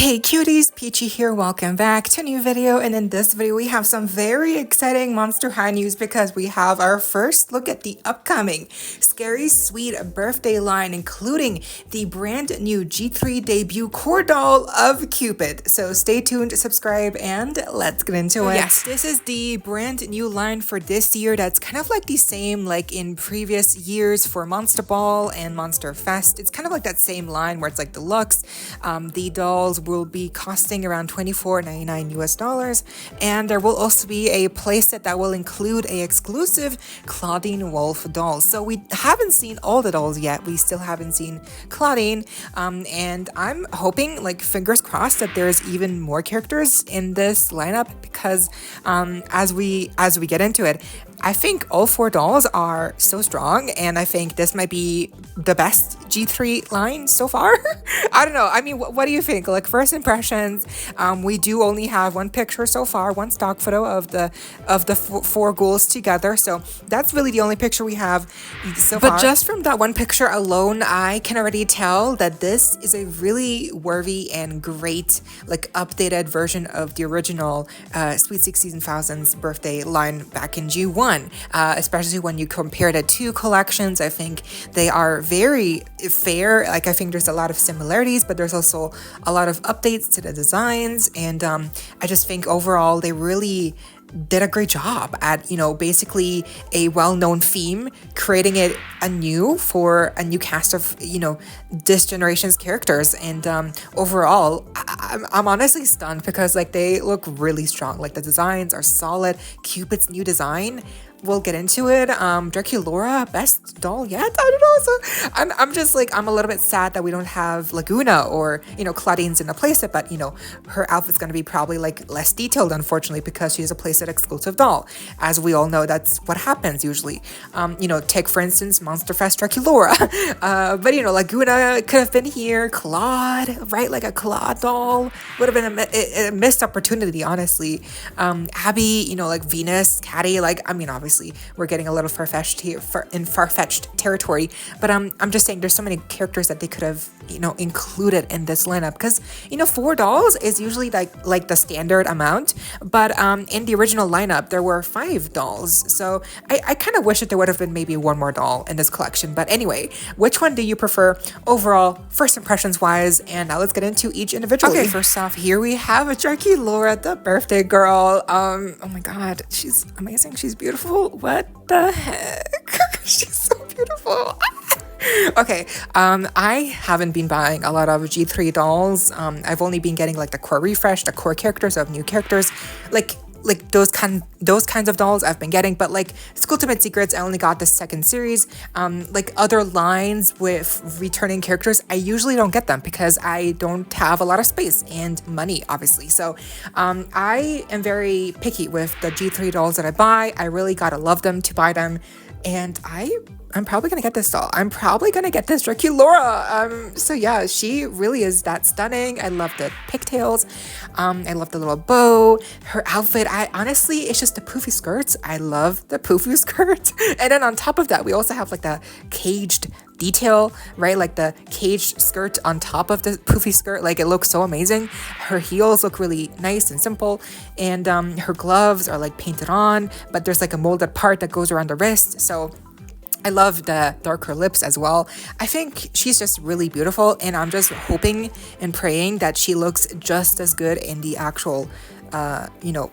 Hey cuties, PeachY here, welcome back to a new video, and in this video we have some very exciting Monster High news because we have our first look at the upcoming Scary Sweet birthday line, including the brand new G3 debut core doll of Cupid. So stay tuned, subscribe, and let's get into it. Yes, this is the brand new line for this year that's kind of like the same like in previous years for Monster Ball and Monster Fest. It's kind of like that same line where it's like deluxe. The dolls will be costing around $24.99 US, and there will also be a playset that will include a exclusive Claudine Wolf doll. So we haven't seen all the dolls yet. We still haven't seen Claudine, and I'm hoping, like, fingers crossed, that there's even more characters in this lineup because as we get into it, I think all four dolls are so strong, and I think this might be the best G3 line so far. I don't know. I mean, what do you think? Like, first impressions, we do only have one picture so far, one stock photo of the four ghouls together. So that's really the only picture we have so far. But just from that one picture alone, I can already tell that this is a really worthy and great, like, updated version of the original Sweet 16,000's birthday line back in G1. Especially when you compare the two collections. I think they are very fair. Like, I think there's a lot of similarities, but there's also a lot of updates to the designs, and I just think overall they really did a great job at, you know, basically a well-known theme, creating it anew for a new cast of, you know, this generation's characters. And overall, I'm honestly stunned because, like, they look really strong. Like, the designs are solid. Cupid's new design, we'll get into it. Draculaura, best doll yet? I don't know. So I'm just like, I'm a little bit sad that we don't have Laguna or, you know, Claudine's in a playset, but, you know, her outfit's going to be probably like less detailed, unfortunately, because she's a playset exclusive doll. As we all know, that's what happens usually. You know, take for instance Monster Fest Draculaura. But, you know, Laguna could have been here. Claude, right? Like a Claude doll would have been a missed opportunity, honestly. Abby, you know, like Venus, Caddy, like, I mean, obviously we're getting a little far-fetched here in far-fetched territory, but I'm just saying there's so many characters that they could have, you know, included in this lineup, because, you know, 4 dolls is usually like the standard amount, but in the original lineup there were 5 dolls, so I kind of wish that there would have been maybe one more doll in this collection. But anyway, which one do you prefer overall, first impressions wise? And now let's get into each individually. Okay, first off, here we have Draculaura, the birthday girl. Oh my god, she's amazing, she's beautiful. What the heck? She's so beautiful. Okay, I haven't been buying a lot of G3 dolls. I've only been getting like the core refresh, the core characters of new characters, like those kinds of dolls I've been getting. But like Ultimate Secrets, I only got the second series. Like other lines with returning characters, I usually don't get them because I don't have a lot of space and money, obviously. So I am very picky with the G3 dolls that I buy. I really gotta love them to buy them, and I'm probably gonna get this doll. I'm probably gonna get this Draculaura. So yeah, she really is that stunning. I love the pigtails. I love the little bow. Her outfit, I honestly, it's just the poofy skirts. I love the poofy skirts. And then on top of that, we also have like the caged detail, right? Like the caged skirt on top of the poofy skirt. Like, it looks so amazing. Her heels look really nice and simple, and her gloves are like painted on, but there's like a molded part that goes around the wrist. So I love the darker lips as well. I think she's just really beautiful, and I'm just hoping and praying that she looks just as good in the actual, you know,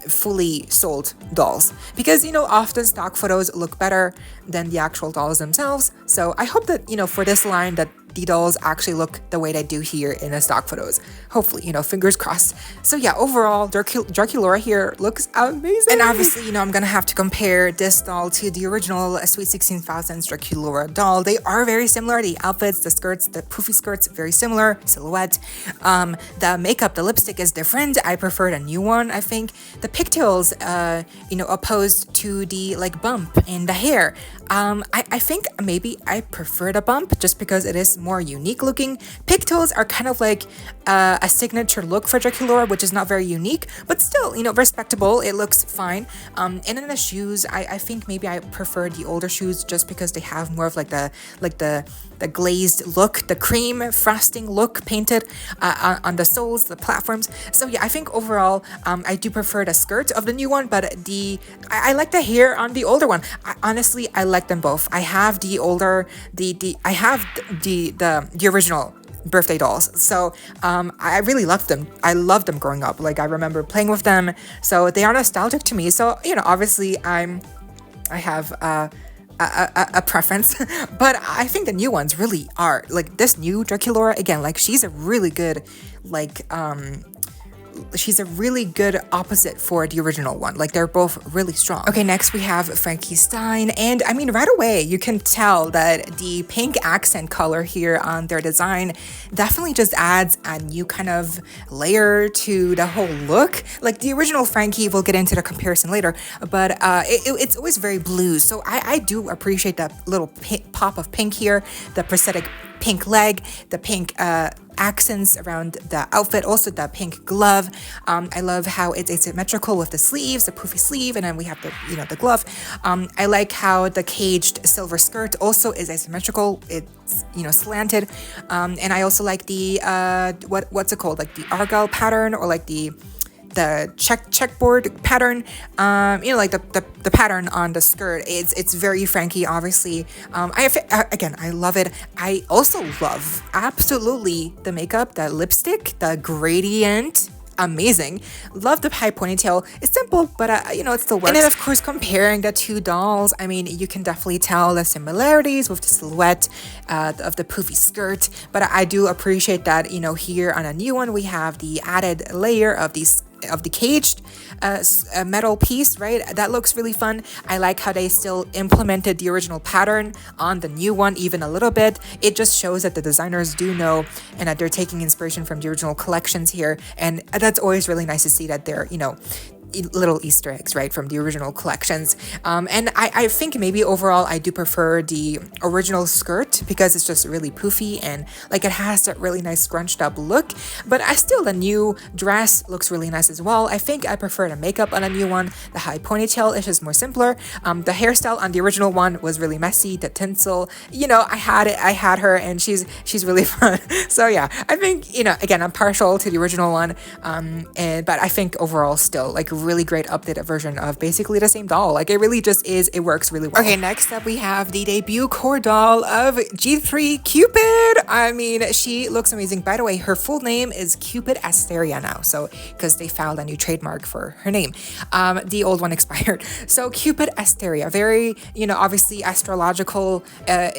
fully sold dolls, because, you know, often stock photos look better than the actual dolls themselves. So I hope that, you know, for this line, that the dolls actually look the way they do here in the stock photos. Hopefully, you know, fingers crossed. So yeah, overall, Draculaura here looks amazing. And obviously, you know, I'm gonna have to compare this doll to the original Sweet 16,000's Draculaura doll. They are very similar. The outfits, the skirts, the poofy skirts, very similar. Silhouette. The makeup, the lipstick is different. I preferred a new one, I think. The pigtails, you know, opposed to the, like, bump in the hair. I think maybe I prefer the bump just because it is more unique looking. Pigtails are kind of like a signature look for Draculaura, which is not very unique, but still, you know, respectable. It looks fine. And then the shoes, I think maybe I prefer the older shoes just because they have more of like the glazed look, the cream frosting look painted on the soles, the platforms. So yeah, I think overall I do prefer the skirt of the new one, but I like the hair on the older one. Honestly, I like them both. I have the older I have the original birthday dolls, so I really loved them. I loved them growing up. Like I remember playing with them, so they are nostalgic to me. So obviously I have a preference, but I think the new ones really are, like this new Draculaura again, like she's a really good she's a really good opposite for the original one. Like they're both really strong. Okay, next we have Frankie Stein, and I mean right away you can tell that the pink accent color here on their design definitely just adds a new kind of layer to the whole look. Like the original Frankie, we'll get into the comparison later, but it's always very blue, so I do appreciate that little pop of pink here, the prosthetic pink leg, the pink accents around the outfit, also the pink glove. I love how it's asymmetrical with the sleeves, the poofy sleeve, and then we have the the glove. I like how the caged silver skirt also is asymmetrical. It's slanted, and I also like the what's it called, like the argyle pattern, or like the checkboard pattern, like the pattern on the skirt. It's very Frankie, obviously. I love it. I also love absolutely the makeup, the lipstick, the gradient. Amazing. Love the high ponytail. It's simple, but it still works. And then of course, comparing the two dolls, I mean, you can definitely tell the similarities with the silhouette of the poofy skirt, but I do appreciate that here on a new one we have the added layer of the caged metal piece, right? That looks really fun. I like how they still implemented the original pattern on the new one even a little bit. It just shows that the designers do know and that they're taking inspiration from the original collections here, and that's always really nice to see that they're little Easter eggs, right, from the original collections. And I think maybe overall I do prefer the original skirt because it's just really poofy and like it has that really nice scrunched up look, but the new dress looks really nice as well. I think I prefer the makeup on a new one. The high ponytail is just more simpler. The hairstyle on the original one was really messy. The tinsel, I had her, and she's really fun. So yeah, I think again, I'm partial to the original one, but I think overall still like really great updated version of basically the same doll. Like it really just is, it works really well. Okay, next up we have the debut core doll of G3 Cupid. I mean, she looks amazing. By the way, her full name is Cupid Asteria now, so because they filed a new trademark for her name. The old one expired. So Cupid Asteria, very obviously astrological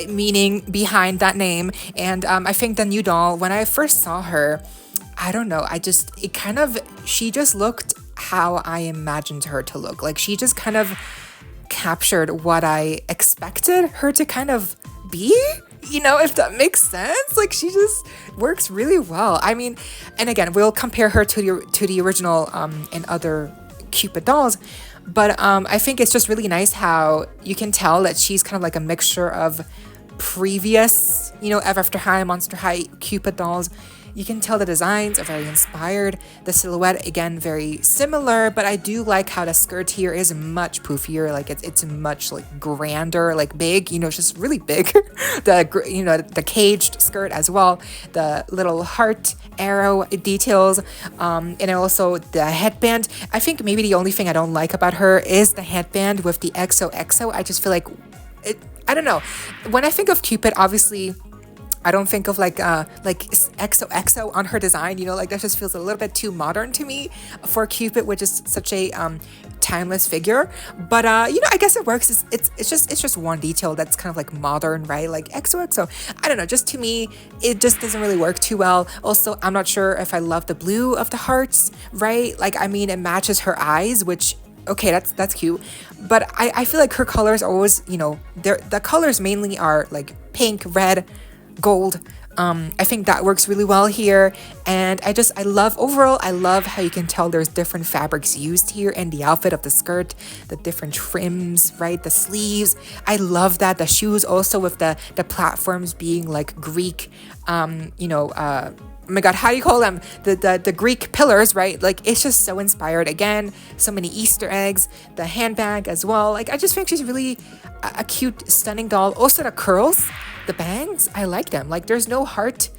meaning behind that name. And I think the new doll, when I first saw her, I don't know, she just looked how I imagined her to look. Like she just kind of captured what I expected her to kind of be, if that makes sense. Like she just works really well. I mean, and again, we'll compare her to the original and other Cupid dolls, but I think it's just really nice how you can tell that she's kind of like a mixture of previous, Ever After High, Monster High Cupid dolls. You can tell the designs are very inspired. The silhouette, again, very similar, but I do like how the skirt here is much poofier. Like it's much like grander, like big, it's just really big. The caged skirt as well, the little heart arrow details, and also the headband. I think maybe the only thing I don't like about her is the headband with the XOXO. I just feel like I don't know. When I think of Cupid, obviously, I don't think of like XOXO on her design, like that just feels a little bit too modern to me for Cupid, which is such a timeless figure. But I guess it works. It's just one detail that's kind of like modern, right? Like XOXO. I don't know, just to me it just doesn't really work too well. Also, I'm not sure if I love the blue of the hearts, right? Like I mean, it matches her eyes, which okay, that's cute, but I feel like her colors are always, the colors mainly are like pink, red, gold. I think that works really well here, and I love how you can tell there's different fabrics used here in the outfit of the skirt, the different trims, right, the sleeves. I love that. The shoes also with the platforms being like Greek, oh my god, how do you call them? The Greek pillars, right? Like it's just so inspired. Again, so many Easter eggs. The handbag as well. Like I just think she's really a cute, stunning doll. Also the curls the bangs, I like them. Like there's no heart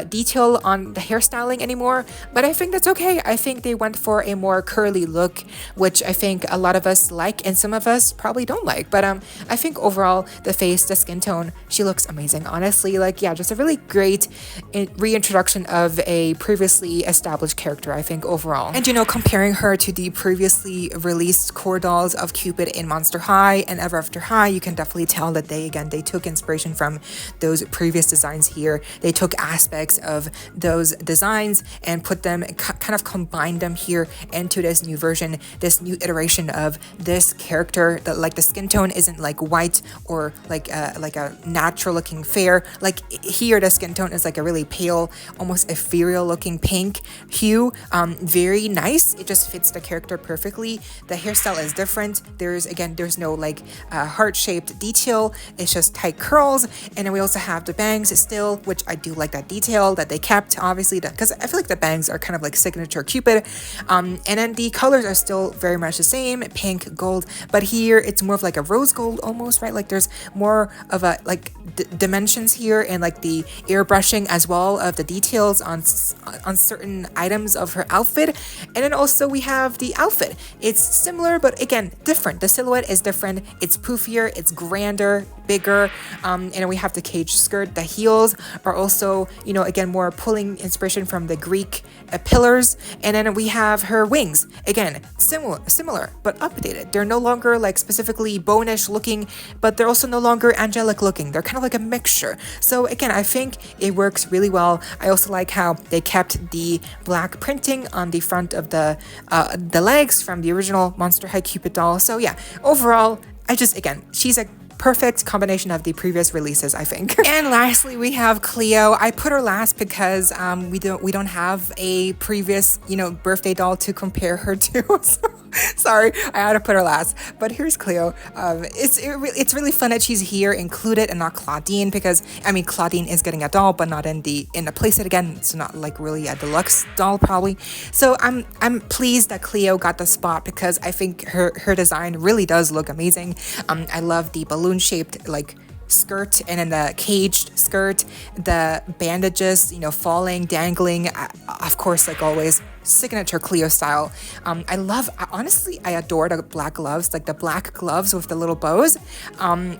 detail on the hairstyling anymore, but I think that's okay. I think they went for a more curly look, which I think a lot of us like and some of us probably don't like. But I think overall the face, the skin tone, she looks amazing. Honestly, like yeah, just a really great reintroduction of a previously established character, I think overall. And you know, comparing her to the previously released core dolls of Cupid in Monster High and Ever After High, you can definitely tell that they took inspiration from those previous designs here. They took aspects of those designs and put them, kind of combined them here into this new version, this new iteration of this character. That like the skin tone isn't like white or like a natural looking fair. Like here the skin tone is like a really pale, almost ethereal looking pink hue. Very nice. It just fits the character perfectly. The hairstyle is different. There's no like heart-shaped detail. It's just tight curls. And then we also have the bangs still, which I do like that detail that they kept, obviously, because I feel like the bangs are kind of like signature Cupid. And then the colors are still very much the same, pink, gold, but here it's more of like a rose gold almost, right? Like there's more of a like dimensions here and like the airbrushing as well of the details on certain items of her outfit. And then also we have the outfit. It's similar, but again, different. The silhouette is different. It's poofier, it's grander, bigger. And then we have the cage skirt. The heels are also, you know, again, more pulling inspiration from the Greek pillars. And then we have her wings. Again, similar, but updated. They're no longer like specifically bonish looking, but they're also no longer angelic looking. They're kind of like a mixture. So again, I think it works really well. I also like how they kept the black printing on the front of the legs from the original Monster High Cupid doll. So yeah, overall, she's a perfect combination of the previous releases, I think. And lastly, we have Cleo. I put her last because we don't have a previous, you know, birthday doll to compare her to. So, sorry, I had to put her last. But here's Cleo. It's really fun that she's here included and not Claudine, because I mean Claudine is getting a doll, but not in the playset again. It's not like really a deluxe doll probably. So I'm pleased that Cleo got the spot because I think her design really does look amazing. I love the balloon shaped like skirt and then the caged skirt, the bandages, you know, falling, dangling, of course, like always, signature Cleo style. Honestly, I adore the black gloves, like the black gloves with the little bows.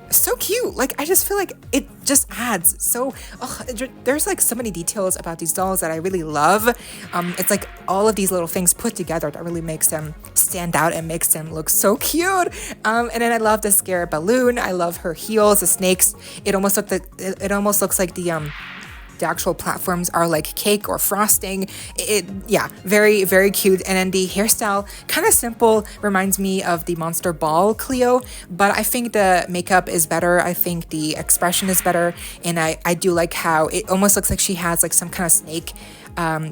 So cute. Like, I just feel like it just adds. So, there's like so many details about these dolls that I really love. It's like all of these little things put together that really makes them stand out and makes them look so cute. And then I love the scare balloon. I love her heels, the snakes. It almost looks like the actual platforms are like cake or frosting. Very, very cute. And then the hairstyle, kind of simple, reminds me of the Monster Ball Cleo, but I think the makeup is better. I think the expression is better. And I do like how it almost looks like she has like some kind of snake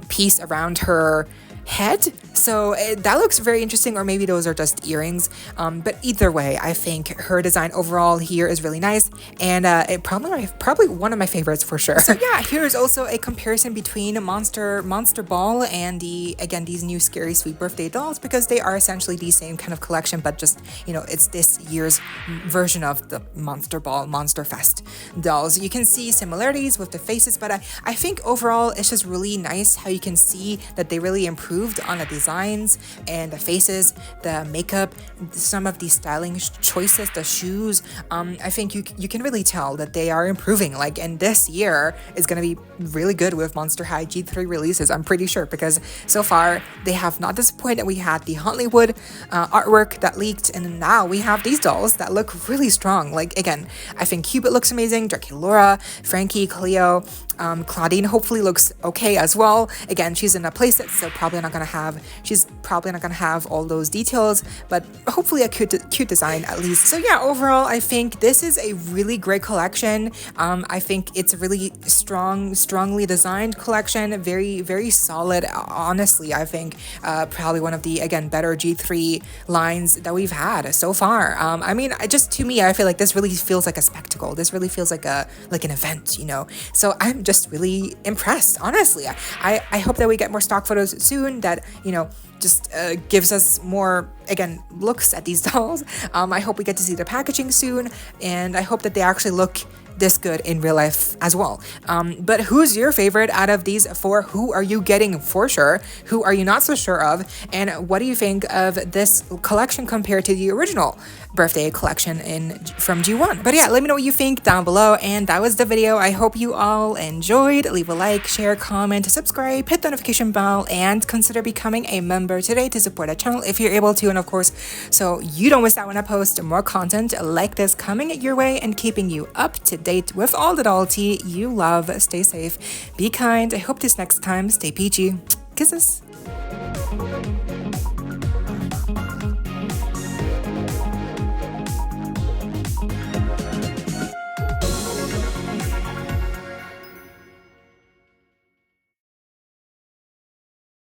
piece around her head. So that looks very interesting, or maybe those are just earrings. But either way, I think her design overall here is really nice, and it probably one of my favorites for sure. So yeah, here's also a comparison between Monster Ball and these new Scary Sweet Birthday dolls, because they are essentially the same kind of collection, but just, you know, it's this year's version of the Monster Ball Monster Fest dolls. You can see similarities with the faces, but I think overall it's just really nice how you can see that they really improved on the designs and the faces, the makeup, some of the styling choices, the shoes. I think you can really tell that they are improving. Like, and this year is going to be really good with Monster High G3 releases, I'm pretty sure, because so far they have not disappointed. We had the Hollywood artwork that leaked, and now we have these dolls that look really strong. Like, again, I think Cupid looks amazing, Draculaura, Frankie, Cleo, Claudine hopefully looks okay as well. Again, she's in a playset, so she's probably not gonna have all those details, but hopefully a cute design at least. So yeah, overall, I think this is a really great collection. I think it's a really strongly designed collection, very, very solid. Honestly, I think probably one of the, again, better G3 lines that we've had so far. I mean, to me, I feel like this really feels like a spectacle. This really feels like an event, you know. So I'm just really impressed, honestly. I hope that we get more stock photos soon that, you know, just gives us more, again, looks at these dolls. I hope we get to see the packaging soon, and I hope that they actually look this good in real life as well. But who's your favorite out of these four? Who are you getting for sure? Who are you not so sure of? And what do you think of this collection compared to the original birthday collection from G1? But yeah, let me know what you think down below. And that was the video. I hope you all enjoyed. Leave a like, share, comment, subscribe, hit the notification bell, and consider becoming a member today to support the channel if you're able to. And of course, so you don't miss out when I post more content like this coming your way and keeping you up to date with all the doll tea you love. Stay safe, be kind. I hope this next time. Stay peachy. Kisses.